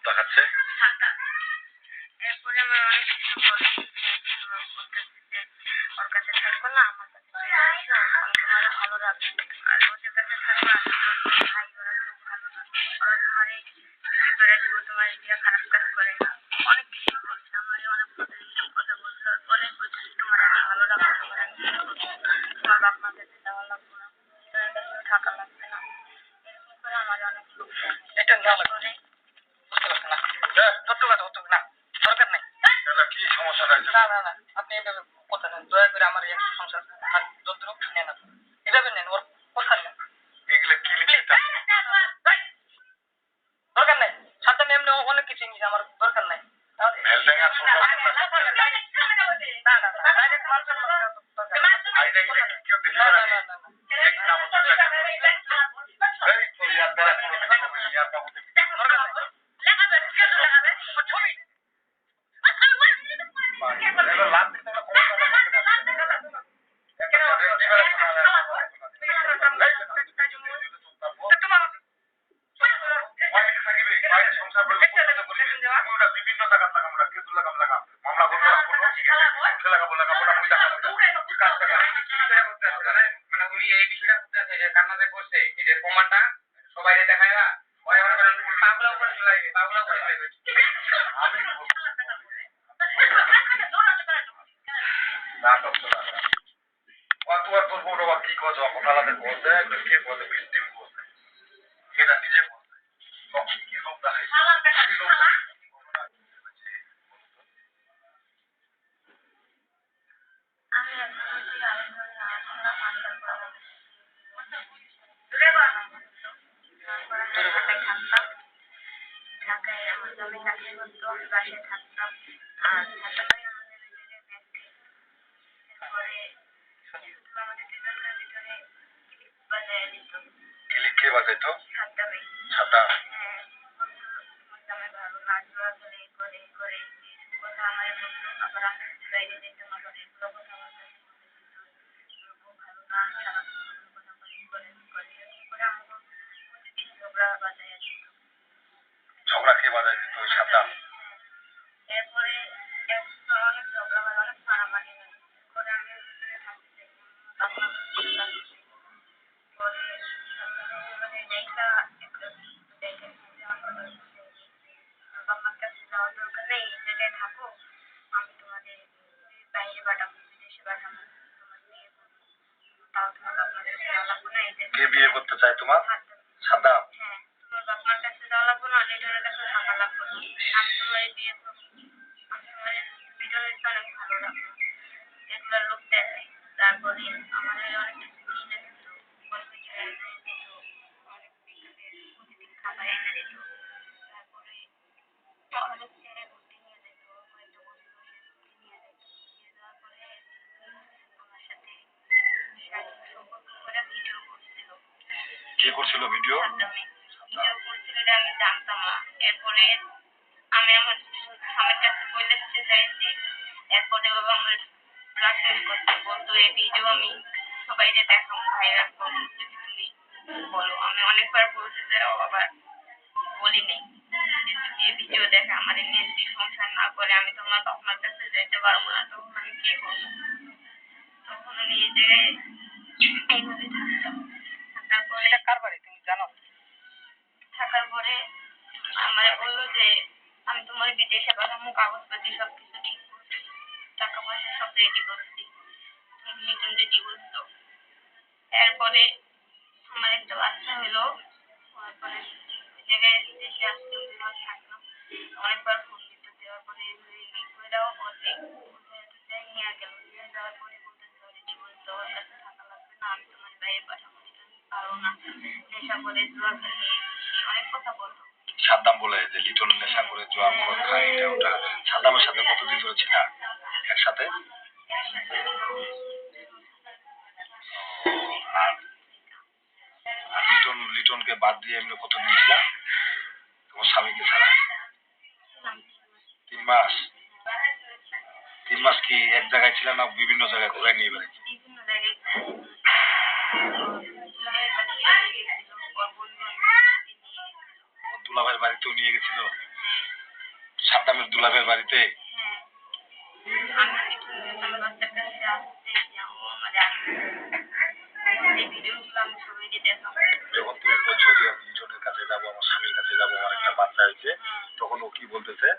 দেখাচ্ছে। এরপরে আমার অনেক কিছু বলতেছে যে ওর কাছে থাকবো না, আমার কাছে চলে আসো, আমি তোমার ভালো রাখবো। আর ওদের কাছে থাকবা তোমার ভাই ওরা কেউ ভালো না, ওরা তোমার বিক্রি করে দিব, তোমার দিয়া খারাপ কাজ করে। অনেক কিছু বলছে আমার, অনেক কথা বলছে। পরে বলছে তোমার আমি ভালো রাখবো, তোমার আমি তোমার বাপ মার কাছে যাওয়া লাগবো না, তোমার কাছে থাকা লাগবে না, এরকম করে আমার অনেক লোক এটা না লাগবে বুঝতে পারছেন না। না দরকার নেই। কি সমস্যাটা? না আপনি এভাবে কথা নেন, দয়া করে আমার এই সংসার যদ্রুপ নেন, আপনি এভাবে নেন, ওর কথা নেন। এগুলো কি লিখছে? দরকার নাই, সাথে এমনি অনেক কিছু নিয়েছে, আমার দরকার নাই। ভেলডাঙ্গা সোজা বিভিন্ন জায়গা লাগাম কিছু লাগাম মামলা করবো মানে উনি এই বিষয়টা করতে আছে যে কান্নাতে করছে, এই যে প্রমাণটা সবাই দেখায় না, পাগলা উপরে চলে যাবে, পাগলা উপরে চলে যাবে। আমি নাটক চলা তোর বড় কি কথা আপনাদের বলতে কে বলে বৃষ্টি বলতে সেটা নিজে বলতে কি লোকটা ঢাকায় আমার জমি চাকরি করতো, আমি বাসায় থাকতাম। আর ঢাকায় আমাদের এরপরে আমাদের দুজনের ভিতরে বাজায় দিত। কে বাজাইতো? সাদ্দামে। সাদ্দাম। হ্যাঁ, সাদ্দামে ভালো নাচ চলাচলে করে করে কথা আমায় বলতো। আবার আমি বাইরে যেতাম, আবার এগুলো কথা আমার কাছে ভালো নাচ সারাক্ষণ কথা করে এরকম করে আমাকে প্রতিদিন ঝগড়া বাজায় দিত। ঝগড়া কে বাজাই দিত? ওই সাদ্দাম। এরপরে অনেক ঝগড়া হয়, অনেক মারামারি হয়। পরে আমি ভিতরে থাকতে চাই, পরে মানে দেখা বাপ মার কাছে যাওয়ার দরকার নেই, এই জায়গায় থাকো, আমি তোমাদের বাইরে পাঠাবো, বিদেশে পাঠাবো, তোমার বিয়ে করবো, তাও তোমার বাপ মার কাছে যাওয়া লাগবো না। কে বিয়ে করতে চায় তোমার? সাদ্দাম। হ্যাঁ, তোমার বাপ মার কাছে যাওয়া লাগবো না, লিটনের কাছে থাকা লাগবো না, আমি তোমার বিয়ে করবো, আমি তোমার লিটনের অনেক ভালো রাখবো। এগুলোর লোক দেখে। তারপরে আমার অনেক কিছু কিনে দিত, কসমেটিক এনে দিত, অনেক বিকালের প্রতিদিন খাবার এনে দিত। তারপরে অনেক জায়গায় ঘুরতে নিয়ে যেত, কয়েকটা বসে বসে ঘুরতে নিয়ে যেত। নিয়ে যাওয়ার পরে আমার সাথে শারীরিক সম্পর্ক করে ভিডিও করছিল। কে করছিল ভিডিও? ভিডিও করছিল, এটা আমি জানতাম না। এরপরে আমি আমার স্বামীর কাছে বলেছে যাইছি। এরপরে বাবা আমার ব্ল্যাকমেল করতে বলতো, এই ভিডিও আমি সবাইকে দেখাবো, ভাইরাল করবো যদি তুমি বলো। আমি অনেকবার বলছি যে আবার বলি নেই, যদি এই ভিডিও দেখে আমার নিয়ে যদি সংসার না করে আমি তোমার বাপ মার কাছে যেতে পারবো না, তখন আমি কি করবো? তখন আমি এই জায়গায় এইভাবে থাকতাম। তারপরে এটা কার বাড়ি তুমি জানো? থাকার পরে আমার বললো যে আমি তোমার বিদেশে পাঠাবো, কাগজপাতি সবকিছু ঠিক করছি, টাকা পয়সা সব রেডি করছি, তুমি লিটন রেডি করছো। এরপরে আমার একটা বাচ্চা হলো, তারপরে ওই জায়গায় দেশে আসতে 2 মাস থাকলাম। অনেকবার ফোন দিত, দেওয়ার পরে লিকুইডাও বলে নিয়ে গেল। নিয়ে যাওয়ার পরে বলতেছে রেডি বলতো, ওর কাছে থাকা লাগবে না, আমি তোমার বাইরে পাঠাবো, পারো না, নেশা করে জুয়া খেলে, অনেক কথা বলতো। সাদ্দাম বলে যে লিটন নেশা করে জোয়া খায় এটা ওটা। সাদ্দামের সাথে কতদিন ধরে ছিল একসাথে? আর লিটনকে বাদ দিয়ে এমনি কতদিন ছিল তোমার স্বামীকে ছাড়া? 3 মাস। 3 মাস কি এক জায়গায় ছিল না বিভিন্ন জায়গায় ঘুরে নিয়ে বেড়াইছে? বিভিন্ন জায়গায় দুলাভাইয়ের বাড়িতেও নিয়ে গেছিল। সাদ্দামের দুলাভের বাড়িতে? হ্যাঁ, আমি আমার বাচ্চার কাছে আসতে যে ও আমার এই ভিডিওগুলো আমি সবাইকে দেখাবো। যখন তুমি বলছো যে আমি লিটনের কাছে যাবো, আমার স্বামীর কাছে যাবো, আমার একটা বাচ্চা হয়েছে, তখন ও কি বলতেছে?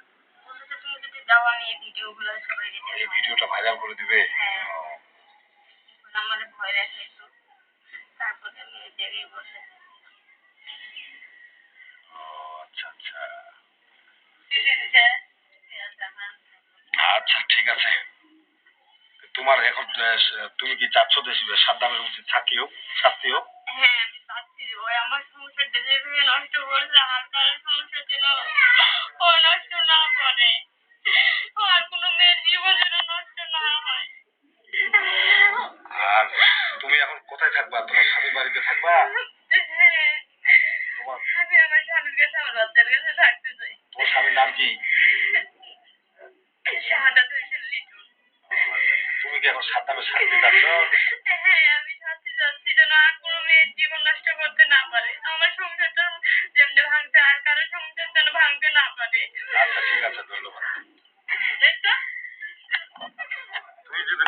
বলতেছে তুমি যদি যাও আমি এই ভিডিওগুলো সবাইকে এই দেখাবো। ভিডিওটা ভাইরাল করে দিবে? হ্যাঁ। ও, এখন আমার ভয় রাখে একটু, তারপরে আমি এই জায়গায় বসে ও, আচ্ছা আচ্ছা থাকি। আচ্ছা, ঠিক আছে। তোমার এখন তুমি কি চাচ্ছ যে সাদ্দামের উচিত শাস্তি হোক? হ্যাঁ, আমি চাচ্ছি যে ওই আমার সংসারটা যেভাবে নষ্ট করেছে আর কারোর সংসার যেন ও নষ্ট না করে, আর কোনো মেয়ের জীবন যেন নষ্ট না হয়। আর তুমি এখন কোথায় থাকবা? তোমার স্বামীর বাড়িতে থাকবা? হ্যাঁ, তোমার আমি আমার স্বামীর কাছে আমার বাচ্চার কাছে থাকতে চাই। তোমার স্বামীর নাম কি? শাহাদাত হোসেন লিটন। তুমি কি এখন সাদ্দামের শাস্তি চাচ্ছ? হ্যাঁ, আমি শাস্তি চাচ্ছি যেন আর কোনো মেয়ের জীবন নষ্ট করতে না পারে, আমার সংসারটা যেমনি ভাঙতে আর কারো সংসার যেন ভাঙতে না পারে। আচ্ছা, ঠিক আছে, ধন্যবাদ। দেখছো? তুমি যদি